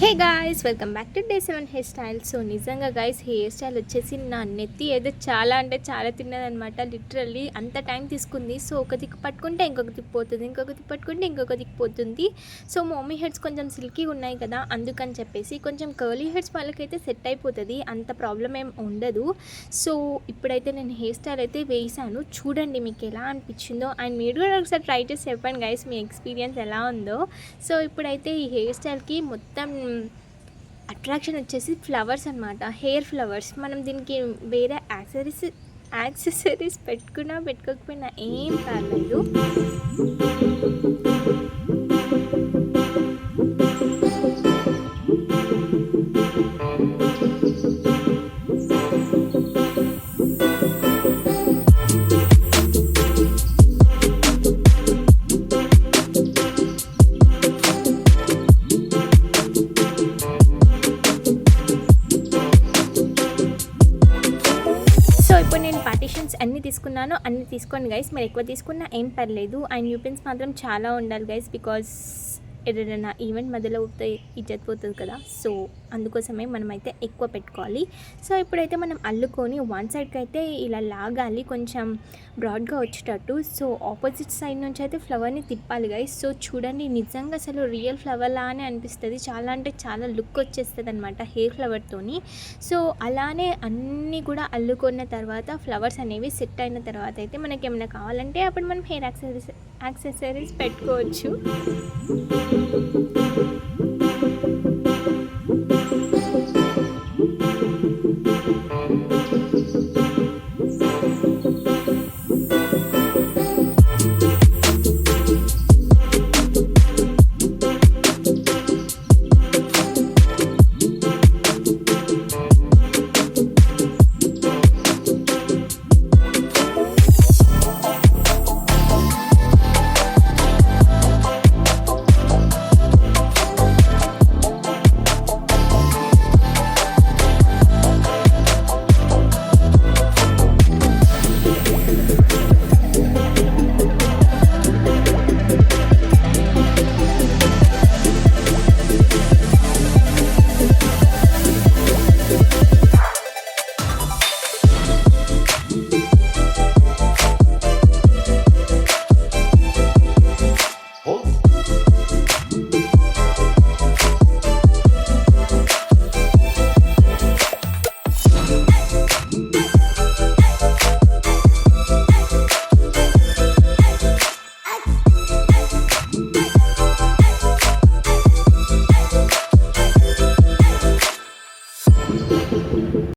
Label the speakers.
Speaker 1: Hey guys, welcome back to day 7 hair style. So నిజంగా guys, hair style వచ్చేసి నా నెత్తి ఏదో చాలా అంటే చాలా తిన్నదనమాట. లిటరల్లీ అంత టైం తీసుకుంది. సో ఒక దిక్కు పట్టుకుంటే ఇంకొక దిక్కు పోతుంది, ఇంకొక దిక్కు పట్టుకుంటే ఇంకొక దిక్కు పోతుంది. సో మమ్మీ హెడ్స్ కొంచెం సిల్కీగా ఉన్నాయి కదా, అందుకని చెప్పేసి కొంచెం కర్లీ హెడ్స్ వాళ్ళకైతే సెట్ అయిపోతుంది, అంత ప్రాబ్లం ఏం ఉండదు. సో ఇప్పుడైతే నేను హెయిర్ స్టైల్ అయితే వేసాను, చూడండి మీకు ఎలా అనిపించిందో. అండ్ మీరు కూడా ఒకసారి ట్రై చేసి చెప్పండి గాయ్స్, మీ ఎక్స్పీరియన్స్ ఎలా ఉందో. సో ఇప్పుడైతే ఈ హెయిర్ స్టైల్కి మొత్తం అట్రాక్షన్ వచ్చేసి ఫ్లవర్స్ అనమాట, హెయిర్ ఫ్లవర్స్. మనం దీనికి వేరే యాక్సెసరీస్ పెట్టుకున్నా పెట్టుకోకపోయినా ఏం పర్లేదు. ఇప్పుడు నేను పార్టీషన్స్ అన్నీ తీసుకున్నాను, అన్నీ తీసుకోండి గైస్. మీరు ఎక్కువ తీసుకున్నా ఏం పర్లేదు. అండ్ యూపిన్స్ మాత్రం చాలా ఉండాలి గైస్, బికాజ్ ఏదైనా ఈవెంట్ మధ్యలో ఇజ్జత్ పోతుంది కదా. సో అందుకోసమే మనమైతే ఎక్కువ పెట్టుకోవాలి. సో ఇప్పుడైతే మనం అల్లుకొని వన్ సైడ్కి అయితే ఇలా లాగాలి, కొంచెం బ్రాడ్గా వచ్చేటట్టు. సో ఆపోజిట్ సైడ్ నుంచి అయితే ఫ్లవర్ని తిప్పాలి గైస్. సో చూడండి, నిజంగా అసలు రియల్ ఫ్లవర్ లానే అనిపిస్తుంది, చాలా అంటే చాలా లుక్ వచ్చేస్తుంది అనమాట హెయిర్ ఫ్లవర్తోని. సో అలానే అన్నీ కూడా అల్లుకున్న తర్వాత ఫ్లవర్స్ అనేవి సెట్ అయిన తర్వాత అయితే మనకి ఏమైనా కావాలంటే అప్పుడు మనం హెయిర్ యాక్సెసరీస్ పెట్టుకోవచ్చు.